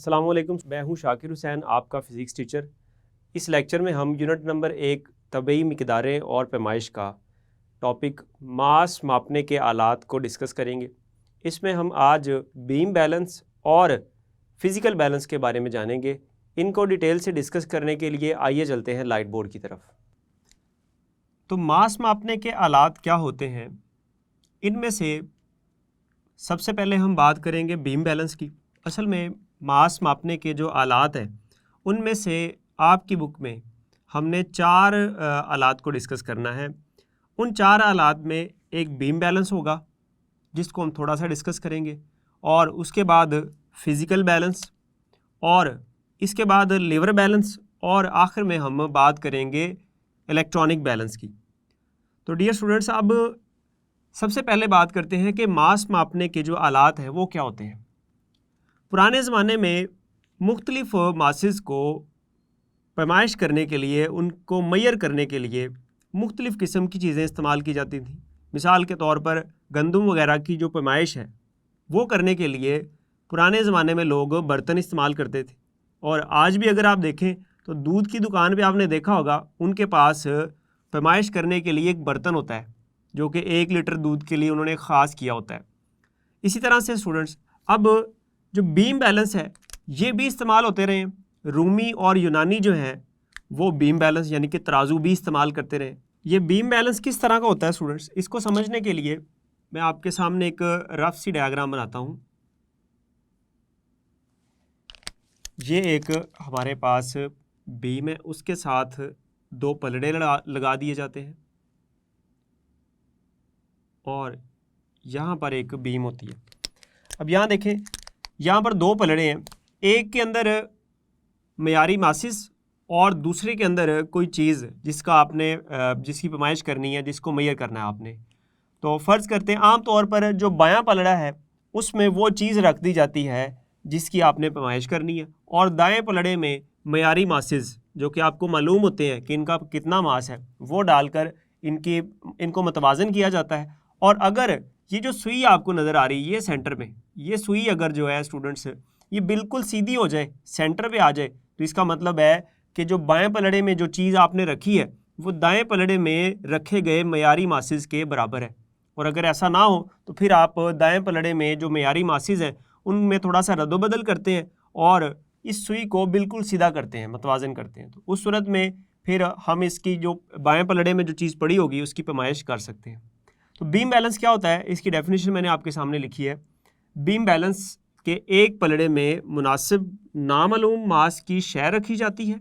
अस्सलाम वालेकुम, मैं हूं शाकिर हुसैन, आपका फ़िज़िक्स टीचर। इस लेक्चर में हम यूनिट नंबर 1 तबई मिक़दारें और पैमाइश का टॉपिक मास मापने के आलात को डिस्कस करेंगे। इसमें हम आज बीम बैलेंस और फ़िज़िकल बैलेंस के बारे में जानेंगे। इनको डिटेल से डिस्कस करने के लिए आइए चलते हैं लाइट बोर्ड की तरफ। तो मास मापने के आलात क्या होते हैं? इनमें से सबसे पहले हम बात करेंगे बीम बैलेंस की। असल में मास मापने के जो आलात हैं उनमें से आपकी बुक में हमने 4 आलात को डिस्कस करना है। उन 4 आलात में एक बीम बैलेंस होगा जिसको हम थोड़ा सा डिस्कस करेंगे, और उसके बाद फ़िज़िकल बैलेंस, और इसके बाद लीवर बैलेंस, और आखिर में हम बात करेंगे इलेक्ट्रॉनिक बैलेंस की। तो डियर स्टूडेंट्स, अब सबसे पहले बात करते हैं कि मास मापने के जो आलात हैं वो क्या होते हैं। पुराने ज़माने में मुख्तलिफ मासेस को पैमाइश करने के लिए, उनको मैयर करने के लिए मुख्तलिफ़ किस्म की चीज़ें इस्तेमाल की जाती थी। मिसाल के तौर पर गंदम वगैरह की जो पैमाइश है वो करने के लिए पुराने ज़माने में लोग बर्तन इस्तेमाल करते थे। और आज भी अगर आप देखें तो दूध की दुकान पे आपने देखा होगा उनके पास पैमाइश करने के लिए एक बर्तन होता है जो कि 1 लीटर दूध के लिए उन्होंने ख़ास किया होता है। इसी तरह से स्टूडेंट्स, अब जो बीम बैलेंस है ये भी इस्तेमाल होते रहे। रूमी और यूनानी जो हैं वो बीम बैलेंस यानी कि तराजू भी इस्तेमाल करते रहे। ये बीम बैलेंस किस तरह का होता है स्टूडेंट्स, इसको समझने के लिए मैं आपके सामने एक रफ सी डायग्राम बनाता हूँ। ये एक हमारे पास बीम है, उसके साथ 2 पलड़े लगा दिए जाते हैं, और यहाँ पर एक बीम होती है। अब यहाँ देखें, यहाँ पर 2 पलड़े हैं, एक के अंदर मयारी मासिस और दूसरे के अंदर कोई चीज़ जिसकी पैमाइश करनी है, जिसको मैयर करना है आपने। तो फ़र्ज़ करते हैं आम तौर पर जो बायां पलड़ा है उसमें वो चीज़ रख दी जाती है जिसकी आपने पैमाइश करनी है, और दाएं पलड़े में मयारी मासिस जो कि आपको मालूम होते हैं कि इनका कितना मास है वो डालकर इनको मतवाज़न किया जाता है। और अगर ये जो सुई आपको नज़र आ रही है ये सेंटर में, ये सुई अगर जो है स्टूडेंट्स ये बिल्कुल सीधी हो जाए, सेंटर पे आ जाए, तो इसका मतलब है कि जो बाएं पलड़े में जो चीज़ आपने रखी है वो दाएं पलड़े में रखे गए मयारी मासिस के बराबर है। और अगर ऐसा ना हो तो फिर आप दाएं पलड़े में जो मयारी मासिस हैं उनमें थोड़ा सा रद्दोबदल करते हैं और इस सुई को बिल्कुल सीधा करते हैं, मतवाज़न करते हैं। तो उस सूरत में फिर हम इसकी जो बाएं पलड़े में जो चीज़ पड़ी होगी उसकी पैमाइश कर सकते हैं। तो बीम बैलेंस क्या होता है, इसकी डेफिनेशन मैंने आपके सामने लिखी है। बीम बैलेंस के एक पलड़े में मुनासिब नामालूम मास की शय रखी जाती है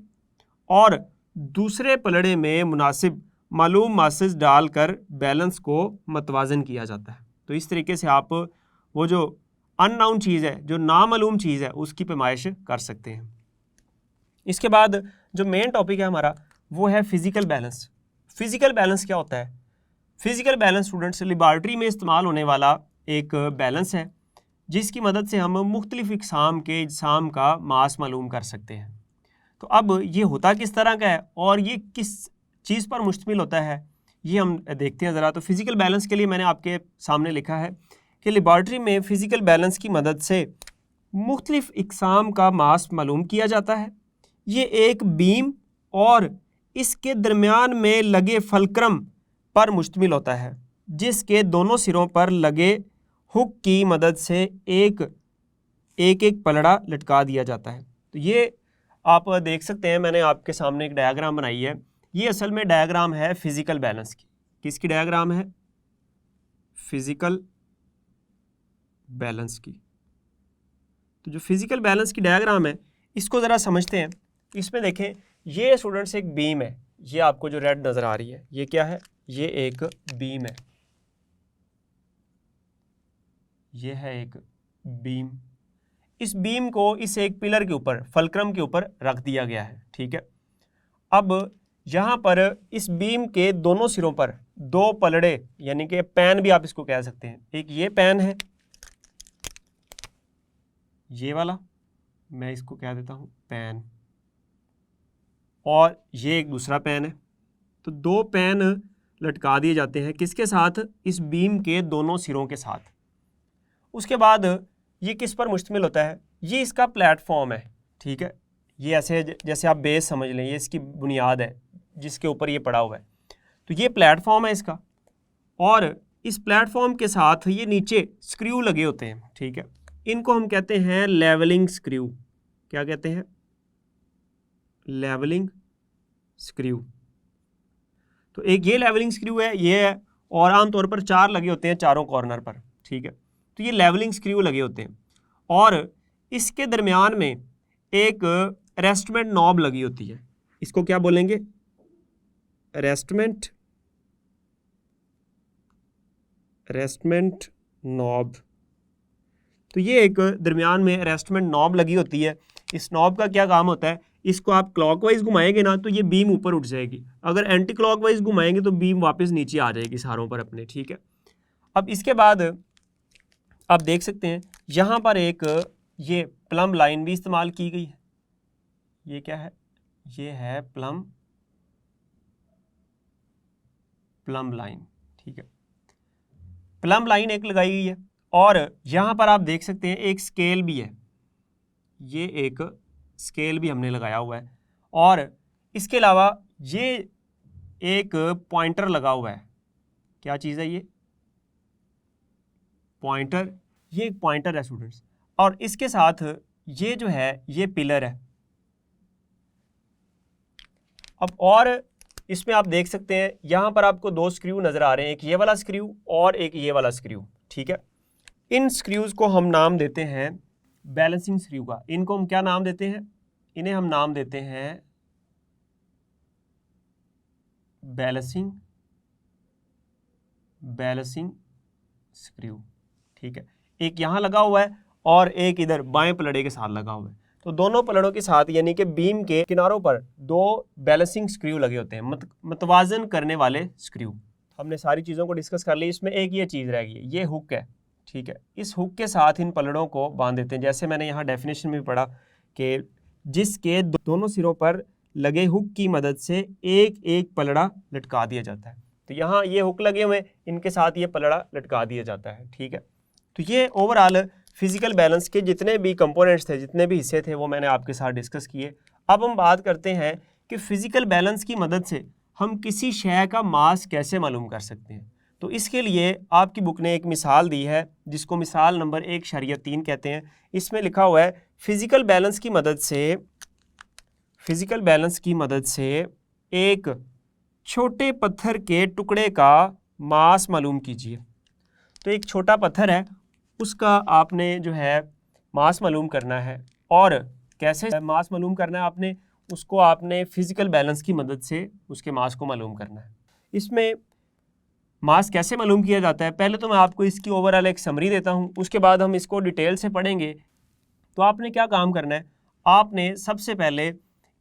और दूसरे पलड़े में मुनासिब मालूम मासेस डालकर बैलेंस को मतवाज़न किया जाता है। तो इस तरीके से आप वो जो अननाउन चीज़ है, जो नामालूम चीज़ है, उसकी पैमाइश कर सकते हैं। इसके बाद जो मेन टॉपिक है हमारा वो है फ़िज़िकल बैलेंस। फ़िज़िकल बैलेंस क्या होता है? फ़िज़िकल बैलेंस स्टूडेंट्स लेबॉरेटरी में इस्तेमाल होने वाला एक बैलेंस है जिसकी मदद से हम मुख्तलिफ़ इक़साम के अजसाम का मास मालूम कर सकते हैं। तो अब ये होता किस तरह का है और ये किस चीज़ पर मुश्तमिल होता है ये हम देखते हैं ज़रा। तो फ़िज़िकल बैलेंस के लिए मैंने आपके सामने लिखा है कि लेबॉरेटरी में फ़िज़िकल बैलेंस की मदद से मुख्तलिफ़ इक़साम का मास मालूम किया जाता है। ये एक बीम और इसके दरमियान में लगे फलक्रम पर मुश्तमिल होता है जिसके दोनों सिरों पर लगे हुक की मदद से एक पलड़ा लटका दिया जाता है। तो ये आप देख सकते हैं, मैंने आपके सामने एक डायग्राम बनाई है। ये असल में डायग्राम है फ़िज़िकल बैलेंस की। किसकी डायग्राम है? फ़िज़िकल बैलेंस की। तो जो फ़िज़िकल बैलेंस की डायग्राम है इसको ज़रा समझते हैं। इसमें देखें, ये स्टूडेंट्स एक बीम है, ये आपको जो रेड नज़र आ रही है ये क्या है? ये एक बीम है, ये है एक बीम। इस बीम को इस एक पिलर के ऊपर, फलक्रम के ऊपर रख दिया गया है, ठीक है। अब यहाँ पर इस बीम के दोनों सिरों पर 2 पलड़े यानी कि पैन भी आप इसको कह सकते हैं। एक ये पैन है, ये वाला, मैं इसको कह देता हूँ पैन, और ये एक दूसरा पैन है। तो 2 पैन लटका दिए जाते हैं किसके साथ? इस बीम के दोनों सिरों के साथ। उसके बाद ये किस पर मुश्तमिल होता है? ये इसका प्लेटफॉर्म है, ठीक है। ये ऐसे जैसे आप बेस समझ लें, ये इसकी बुनियाद है जिसके ऊपर ये पड़ा हुआ है। तो ये प्लेटफॉर्म है इसका, और इस प्लेटफॉर्म के साथ ये नीचे स्क्रू लगे होते हैं, ठीक है। इनको हम कहते हैं लेवलिंग स्क्रू। क्या कहते हैं? Levelling screw. तो एक ये लेवलिंग स्क्रू है, ये है, और आमतौर पर 4 लगे होते हैं चारों कॉर्नर पर, ठीक है। तो ये लेवलिंग स्क्रू लगे होते हैं, और इसके दरमियान में एक रेस्टमेंट नॉब लगी होती है। इसको क्या बोलेंगे? रेस्टमेंट नॉब। तो ये एक दरमियान में रेस्टमेंट नॉब लगी होती है। इस नॉब का क्या काम होता है? इसको आप क्लॉकवाइज घुमाएंगे ना तो ये बीम ऊपर उठ जाएगी, अगर एंटी क्लॉकवाइज घुमाएंगे तो बीम वापस नीचे आ जाएगी सहारों पर अपने, ठीक है। अब इसके बाद आप देख सकते हैं यहाँ पर एक ये प्लम लाइन भी इस्तेमाल की गई है। ये क्या है? ये है प्लम लाइन, ठीक है। प्लम लाइन एक लगाई गई है, और यहाँ पर आप देख सकते हैं एक स्केल भी है। ये एक स्केल भी हमने लगाया हुआ है, और इसके अलावा ये एक पॉइंटर लगा हुआ है। क्या चीज़ है ये? पॉइंटर। ये एक पॉइंटर है स्टूडेंट्स, और इसके साथ ये जो है ये पिलर है। अब और इसमें आप देख सकते हैं यहाँ पर आपको 2 स्क्रू नज़र आ रहे हैं, एक ये वाला स्क्रू और एक ये वाला स्क्रू, ठीक है। इन स्क्रूज़ को हम नाम देते हैं बैलेंसिंग स्क्रू का। इनको हम क्या नाम देते हैं? इन्हें हम नाम देते हैं बैलेंसिंग स्क्रू, ठीक है। एक यहाँ लगा हुआ है और एक इधर बाएं पलड़े के साथ लगा हुआ है। तो दोनों पलड़ों के साथ यानी कि बीम के किनारों पर 2 बैलेंसिंग स्क्रू लगे होते हैं, मतवाजन करने वाले स्क्रू। हमने सारी चीज़ों को डिस्कस कर ली। इसमें एक ये चीज़ रह गई, ये हुक है, ठीक है। इस हुक के साथ इन पलड़ों को बांध देते हैं। जैसे मैंने यहाँ डेफिनेशन में पढ़ा कि जिसके दोनों सिरों पर लगे हुक की मदद से एक एक पलड़ा लटका दिया जाता है। तो यहाँ ये हुक लगे हुए, इनके साथ ये पलड़ा लटका दिया जाता है, ठीक है। तो ये ओवरऑल फिजिकल बैलेंस के जितने भी कंपोनेंट्स थे, जितने भी हिस्से थे, वो मैंने आपके साथ डिस्कस किए। अब हम बात करते हैं कि फिजिकल बैलेंस की मदद से हम किसी शय का मास कैसे मालूम कर सकते हैं। तो इसके लिए आपकी बुक ने एक मिसाल दी है, जिसको मिसाल नंबर 1/3 कहते हैं। इसमें लिखा हुआ है फिजिकल बैलेंस की मदद से एक छोटे पत्थर के टुकड़े का मास मालूम कीजिए। तो एक छोटा पत्थर है, उसका आपने जो है मास मालूम करना है। और कैसे मास मालूम करना है आपने? उसको आपने फिजिकल बैलेंस की मदद से उसके मास को मालूम करना है। इसमें मास कैसे मालूम किया जाता है, पहले तो मैं आपको इसकी ओवरऑल एक समरी देता हूँ, उसके बाद हम इसको डिटेल से पढ़ेंगे। तो आपने क्या काम करना है? आपने सबसे पहले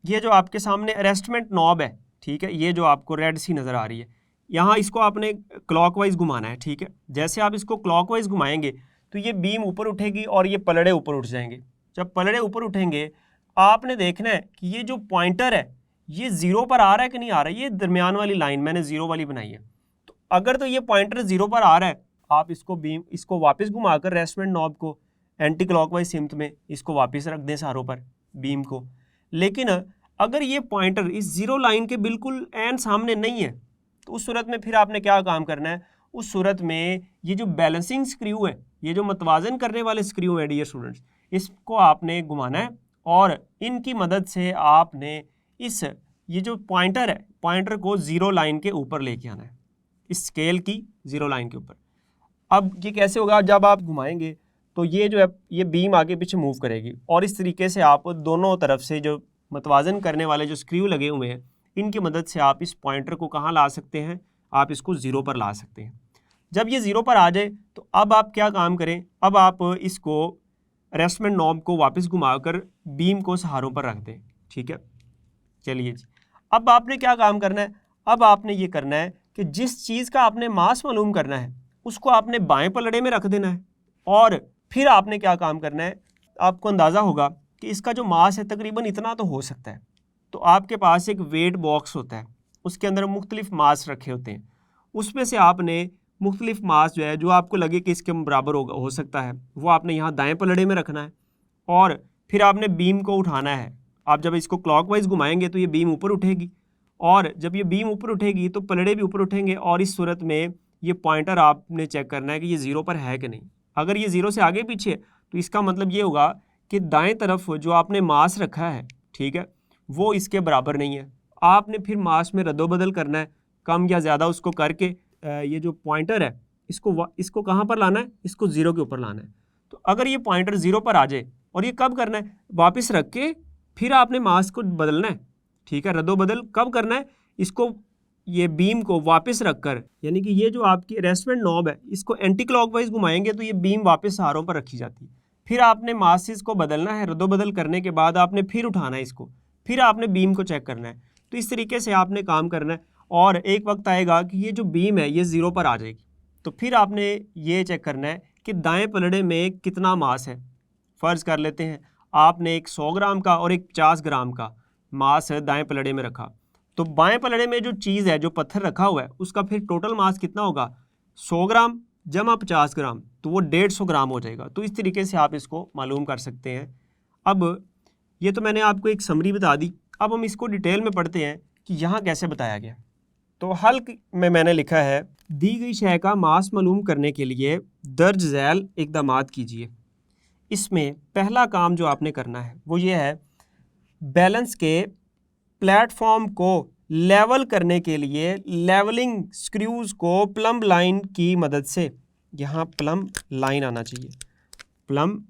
ये जो आपके सामने अरेस्टमेंट नॉब है, ठीक है, ये जो आपको रेड सी नज़र आ रही है, यहाँ इसको आपने क्लॉकवाइज घुमाना है, ठीक है। जैसे आप इसको क्लॉकवाइज घुमाएंगे तो ये बीम ऊपर उठेगी और ये पलड़े ऊपर उठ जाएंगे। जब पलड़े ऊपर उठेंगे आपने देखना है कि ये जो पॉइंटर है ये 0 पर आ रहा है कि नहीं आ रहा है। ये दरमियान वाली लाइन मैंने 0 वाली बनाई है। तो अगर तो ये पॉइंटर 0 पर आ रहा है, आप इसको वापस घुमाकर रेस्टमेंट नॉब को एंटी क्लॉकवाइज सिमत में इसको वापस रख दें सहारों पर बीम को। लेकिन अगर ये पॉइंटर इस 0 लाइन के बिल्कुल एन सामने नहीं है, तो उस सूरत में फिर आपने क्या काम करना है? उस सूरत में ये जो बैलेंसिंग स्क्रू है, ये जो मतवाजन करने वाले स्क्रू हैं डियर स्टूडेंट्स, इसको आपने घुमाना है और इनकी मदद से आपने ये जो पॉइंटर है, पॉइंटर को 0 लाइन के ऊपर लेके आना है, इस स्केल की 0 लाइन के ऊपर। अब ये कैसे होगा? जब आप घुमाएंगे तो ये जो है ये बीम आगे पीछे मूव करेगी, और इस तरीके से आप दोनों तरफ से जो मतवाजन करने वाले जो स्क्रू लगे हुए हैं, इनकी मदद से आप इस पॉइंटर को कहाँ ला सकते हैं? आप इसको 0 पर ला सकते हैं। जब ये 0 पर आ जाए तो अब आप क्या काम करें? अब आप इसको रेस्टमेंट नॉब को वापस घुमाकर बीम को सहारों पर रख दें, ठीक है। चलिए जी, अब आपने क्या काम करना है? अब आपने ये करना है कि जिस चीज़ का आपने मास मालूम करना है उसको आपने बाएं पलड़े में रख देना है, और फिर आपने क्या काम करना है? आपको अंदाज़ा होगा कि इसका जो मास है तकरीबन इतना तो हो सकता है। तो आपके पास एक वेट बॉक्स होता है, उसके अंदर मुख्तलिफ मास रखे होते हैं, उसमें से आपने मुख्तलिफ मास जो है जो आपको लगे कि इसके बराबर हो सकता है, वो आपने यहाँ दाएं पलड़े में रखना है, और फिर आपने बीम को उठाना है। आप जब इसको क्लॉकवाइज घुमाएंगे तो ये बीम ऊपर उठेगी, और जब ये बीम ऊपर उठेगी तो पलड़े भी ऊपर उठेंगे, और इस सूरत में ये पॉइंटर आपने चेक करना है कि ये ज़ीरो पर है कि नहीं। अगर ये ज़ीरो से आगे पीछे है तो इसका मतलब ये होगा कि दाएं तरफ जो आपने मास रखा है, ठीक है, वो इसके बराबर नहीं है। आपने फिर मास में रद्दोबदल करना है, कम या ज़्यादा उसको करके ये जो पॉइंटर है इसको कहाँ पर लाना है, इसको ज़ीरो के ऊपर लाना है। तो अगर ये पॉइंटर ज़ीरो पर आ जाए, और ये कब करना है, वापस रख के फिर आपने मास को बदलना है, ठीक है। रद्दोबदल कब करना है, इसको ये बीम को वापस रखकर, यानी कि ये जो आपकी अरेस्टमेंट नॉब है इसको एंटी क्लॉकवाइज घुमाएंगे तो ये बीम वापस सहारों पर रखी जाती है। फिर आपने मासिस को बदलना है, रद्दोबदल करने के बाद आपने फिर उठाना है इसको, फिर आपने बीम को चेक करना है। तो इस तरीके से आपने काम करना है, और एक वक्त आएगा कि ये जो बीम है ये ज़ीरो पर आ जाएगी। तो फिर आपने ये चेक करना है कि दाएँ पलड़े में कितना मास है। फ़र्ज़ कर लेते हैं आपने एक 100 ग्राम का और एक 50 ग्राम का मास है दाएँ पलड़े में रखा, तो बाएं पलड़े में जो चीज़ है, जो पत्थर रखा हुआ है, उसका फिर टोटल मास कितना होगा, 100 ग्राम जमा 50 ग्राम, तो वो 150 ग्राम हो जाएगा। तो इस तरीके से आप इसको मालूम कर सकते हैं। अब ये तो मैंने आपको एक समरी बता दी, अब हम इसको डिटेल में पढ़ते हैं कि यहाँ कैसे बताया गया। तो हल में मैंने लिखा है, दी गई शय का मास मालूम करने के लिए दर्ज झैल इक़दामात कीजिए। इसमें पहला काम जो आपने करना है वो ये है, बैलेंस के प्लेटफॉर्म को लेवल करने के लिए लेवलिंग स्क्रूज़ को प्लम्ब लाइन की मदद से, यहाँ प्लम्ब लाइन आना चाहिए, प्लम्ब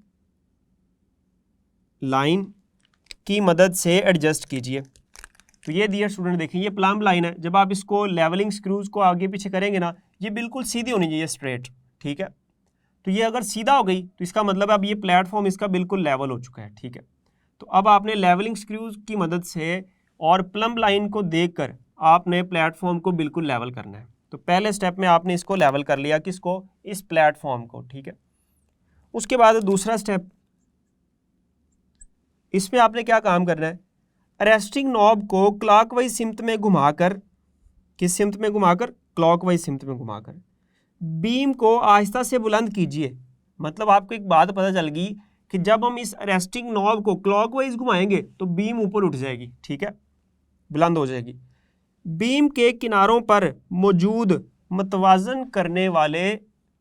लाइन की मदद से एडजस्ट कीजिए। तो ये डियर स्टूडेंट देखिए, ये प्लम्ब लाइन है। जब आप इसको लेवलिंग स्क्रूज़ को आगे पीछे करेंगे ना, ये बिल्कुल सीधी होनी चाहिए, स्ट्रेट, ठीक है। तो ये अगर सीधा हो गई तो इसका मतलब अब ये प्लेटफॉर्म इसका बिल्कुल लेवल हो चुका है, ठीक है। तो अब आपने लेवलिंग स्क्रूज़ की मदद से और प्लम्ब लाइन को देखकर आपने प्लेटफॉर्म को बिल्कुल लेवल करना है। तो पहले स्टेप में आपने इसको लेवल कर लिया, किसको, इस प्लेटफॉर्म को, ठीक है। उसके बाद दूसरा स्टेप, इसमें आपने क्या काम करना है, अरेस्टिंग नॉब को क्लॉकवाइज सिमत में घुमाकर, किस सिमत में घुमाकर, क्लॉकवाइज सिमत में घुमाकर बीम को आहिस्ता से बुलंद कीजिए। मतलब आपको एक बात पता चल गई कि जब हम इस अरेस्टिंग नॉब को क्लॉकवाइज घुमाएंगे तो बीम ऊपर उठ जाएगी, ठीक है, बुलंद हो जाएगी। बीम के किनारों पर मौजूद मतवाजन करने वाले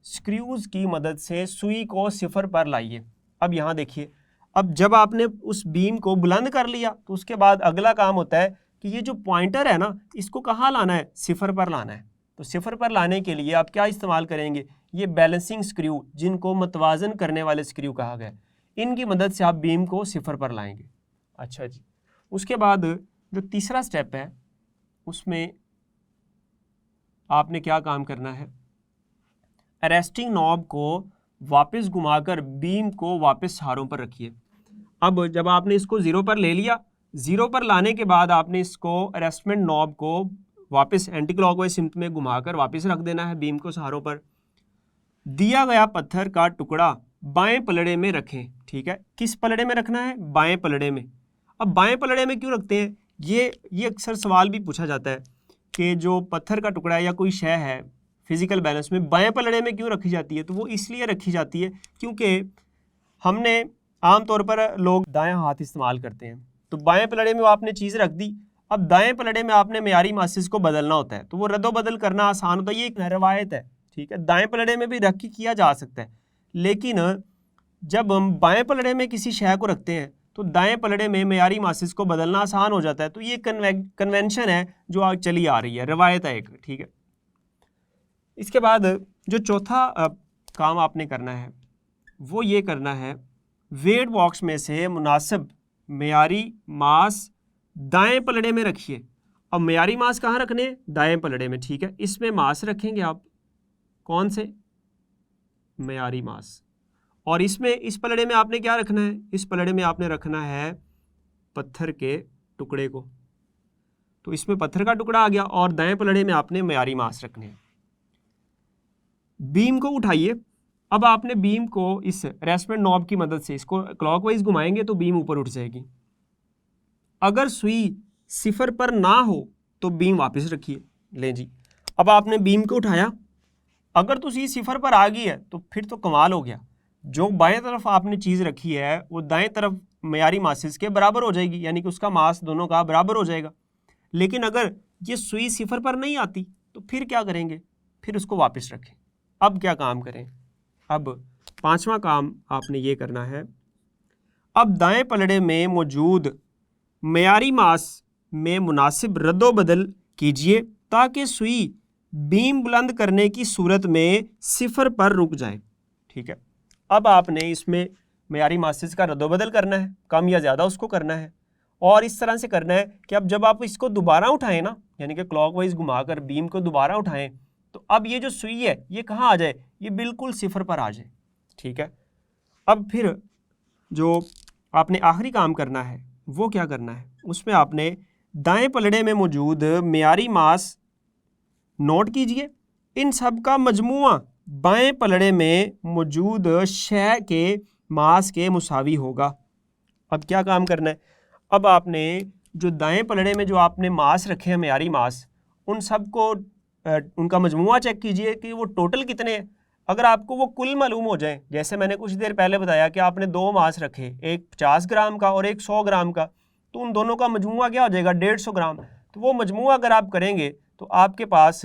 स्क्रूज़ की मदद से सुई को सिफर पर लाइए। अब यहाँ देखिए, अब जब आपने उस बीम को बुलंद कर लिया तो उसके बाद अगला काम होता है कि ये जो पॉइंटर है ना, इसको कहाँ लाना है, सिफर पर लाना है। तो सिफर पर लाने के लिए आप क्या इस्तेमाल करेंगे, ये बैलेंसिंग स्क्रू, जिनको मतवाजन करने वाले स्क्रू कहा गया, इनकी मदद से आप बीम को सिफर पर लाएंगे। अच्छा जी, उसके बाद जो तीसरा स्टेप है उसमें आपने क्या काम करना है, अरेस्टिंग नॉब को वापस घुमाकर बीम को वापस सहारों पर रखिए। अब जब आपने इसको ज़ीरो पर ले लिया, ज़ीरो पर लाने के बाद आपने इसको अरेस्टमेंट नॉब को वापस एंटी क्लॉकवाइज सिमत में घुमाकर वापस रख देना है बीम को सहारों पर। दिया गया पत्थर का टुकड़ा बाएं पलड़े में रखें, ठीक है। किस पलड़े में रखना है, बाएं पलड़े में। अब बाएं पलड़े में क्यों रखते हैं, ये अक्सर सवाल भी पूछा जाता है कि जो पत्थर का टुकड़ा या कोई शय है फिजिकल बैलेंस में बाएं पलड़े में क्यों रखी जाती है। तो वो इसलिए रखी जाती है क्योंकि हमने आमतौर पर लोग दाएं हाथ इस्तेमाल करते हैं, तो बाएं पलड़े में आपने चीज़ रख दी। अब दाएं पलड़े में आपने मेयारी मासिस को बदलना होता है, तो वो रद्दोबदल करना आसान होता है, ये एक रवायत है, ठीक है। दाएं पलड़े में भी रख के किया जा सकता है, लेकिन जब हम बाएं पलड़े में किसी शय को रखते हैं तो दाएं पलड़े में मेयारी मासिस को बदलना आसान हो जाता है। तो ये कन्वेंशन है जो आज चली आ रही है, रवायत है एक, ठीक है। इसके बाद जो चौथा काम आपने करना है वो ये करना है, वेट बॉक्स में से मुनासिब मेयारी मास दाएं पलड़े में रखिए। अब मेयारी मास कहाँ रखने, दाएं पलड़े में, ठीक है। इसमें मास रखेंगे आप, कौन से, मेयारी मास। और इसमें इस पलड़े में आपने क्या रखना है, इस पलड़े में आपने रखना है पत्थर के टुकड़े को। तो इसमें पत्थर का टुकड़ा आ गया और दाएं पलड़े में आपने मेयारी मास रखने हैं। बीम को उठाइए। अब आपने बीम को इस अरेस्टमेंट नॉब की मदद से इसको क्लॉकवाइज घुमाएंगे तो बीम ऊपर उठ जाएगी। अगर सुई सिफर पर ना हो तो बीम वापस रखिए। लें जी, अब आपने बीम को उठाया, अगर तो सुई सिफर पर आ गई है तो फिर तो कमाल हो गया। जो बाएं तरफ आपने चीज़ रखी है वो दाएं तरफ मयारी मासेस के बराबर हो जाएगी, यानी कि उसका मास दोनों का बराबर हो जाएगा। लेकिन अगर ये सुई सिफर पर नहीं आती तो फिर क्या करेंगे, फिर उसको वापस रखें। अब क्या काम करें, अब पांचवा काम आपने ये करना है, अब दाएं पलड़े में मौजूद मयारी मास में मुनासिब रद्दोबदल कीजिए ताकि सुई बीम बुलंद करने की सूरत में सिफर पर रुक जाए। ठीक है, अब आपने इसमें मयारी मासेस का रद्दोबदल करना है, कम या ज़्यादा उसको करना है, और इस तरह से करना है कि अब जब आप इसको दोबारा उठाएं ना, यानी कि क्लॉकवाइज घुमाकर बीम को दोबारा उठाएं, तो अब ये जो सुई है ये कहाँ आ जाए, ये बिल्कुल सिफर पर आ जाए। ठीक है, अब फिर जो आपने आखिरी काम करना है वो क्या करना है, उसमें आपने दाएं पलड़े में मौजूद मयारी मास नोट कीजिए, इन सब का मजमुआ बाएं पलड़े में मौजूद शय के मास के मुसावी होगा। अब क्या काम करना है, अब आपने जो दाएं पलड़े में जो आपने मास रखे हैं मयारी मास, उन सब को उनका मजमुआ चेक कीजिए कि वो टोटल कितने हैं। अगर आपको वो कुल मालूम हो जाए, जैसे मैंने कुछ देर पहले बताया कि आपने दो मास रखे, एक 50 ग्राम का और एक 100 ग्राम का, तो उन दोनों का मजमुआ क्या हो जाएगा, 150 ग्राम। तो वो मजमुआ अगर आप करेंगे तो आपके पास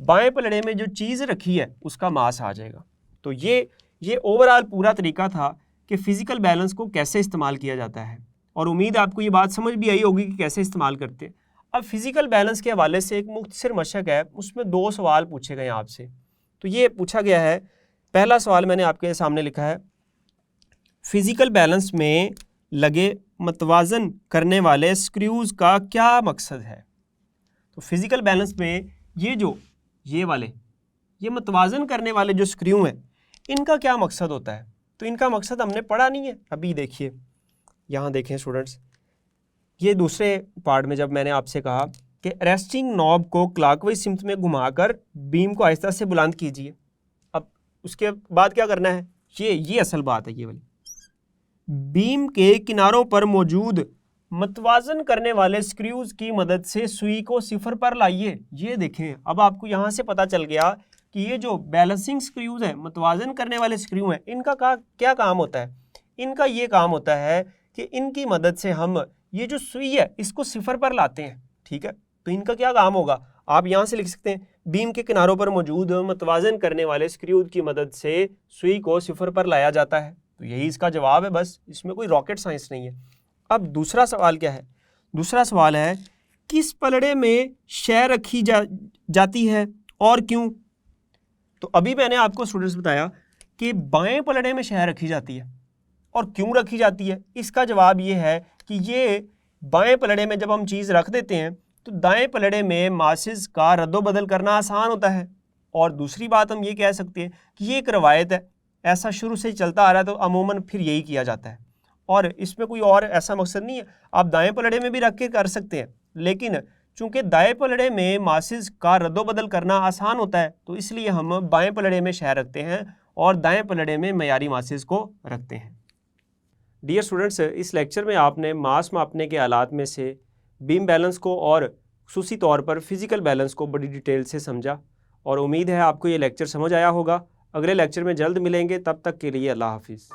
बाएं पलड़े में जो चीज़ रखी है उसका मास आ जाएगा। तो ये ओवरऑल पूरा तरीका था कि फ़िज़िकल बैलेंस को कैसे इस्तेमाल किया जाता है, और उम्मीद आपको ये बात समझ भी आई होगी कि कैसे इस्तेमाल करते हैं। अब फिज़िकल बैलेंस के हवाले से एक मुख्तसर मशक है, उसमें 2 सवाल पूछे गए हैं आपसे। तो ये पूछा गया है, पहला सवाल मैंने आपके सामने लिखा है, फ़िज़िकल बैलेंस में लगे मतवाज़न करने वाले स्क्रूज़ का क्या मकसद है। तो फिज़िकल बैलेंस में ये मतवाज़न करने वाले जो स्क्रू हैं इनका क्या मकसद होता है। तो इनका मकसद हमने पढ़ा नहीं है अभी। देखिए यहाँ देखें स्टूडेंट्स, ये दूसरे पार्ट में जब मैंने आपसे कहा कि रेस्टिंग नॉब को क्लॉकवाइज सिमत में घुमाकर बीम को आहिस्ता से बुलंद कीजिए। अब उसके बाद क्या करना है, ये असल बात है, ये वाली बीम के किनारों पर मौजूद मतवाजन करने वाले स्क्रूज की मदद से सुई को सिफर पर लाइए। ये देखें, अब आपको यहाँ से पता चल गया कि ये जो बैलेंसिंग स्क्रूज है, मतवाजन करने वाले स्क्रू हैं, इनका क्या काम होता है। इनका ये काम होता है कि इनकी मदद से हम ये जो सुई है इसको सिफर पर लाते हैं। ठीक है, तो इनका क्या काम होगा, आप यहाँ से लिख सकते हैं, बीम के किनारों पर मौजूद मतवाजन करने वाले स्क्रू की मदद से सुई को सिफर पर लाया जाता है। तो यही इसका जवाब है, बस इसमें कोई रॉकेट साइंस नहीं है। अब दूसरा सवाल क्या है, दूसरा सवाल है किस पलड़े में शय रखी जाती है और क्यों। तो अभी मैंने आपको स्टूडेंट्स बताया कि बाएं पलड़े में शय रखी जाती है और क्यों रखी जाती है। इसका जवाब ये है कि ये बाएं पलड़े में जब हम चीज़ रख देते हैं तो दाएं पलड़े में मासेस का रद्दोबदल करना आसान होता है। और दूसरी बात हम ये कह सकते हैं कि ये एक रवायत है, ऐसा शुरू से चलता आ रहा है, तो अमूमन फिर यही किया जाता है और इसमें कोई और ऐसा मकसद नहीं है। आप दाएं पलड़े में भी रख के कर सकते हैं, लेकिन चूंकि दाएं पलड़े में मासेस का रद्दोबदल करना आसान होता है तो इसलिए हम बाएं पलड़े में शय रखते हैं और दाएं पलड़े में मयारी मासेस को रखते हैं। डियर स्टूडेंट्स, इस लेक्चर में आपने मास मापने के आलात में से बीम बैलेंस को और खुसूसी तौर पर फिज़िकल बैलेंस को बड़ी डिटेल से समझा और उम्मीद है आपको ये लेक्चर समझ आया होगा। अगले लेक्चर में जल्द मिलेंगे, तब तक के लिए अल्लाह हाफिज़।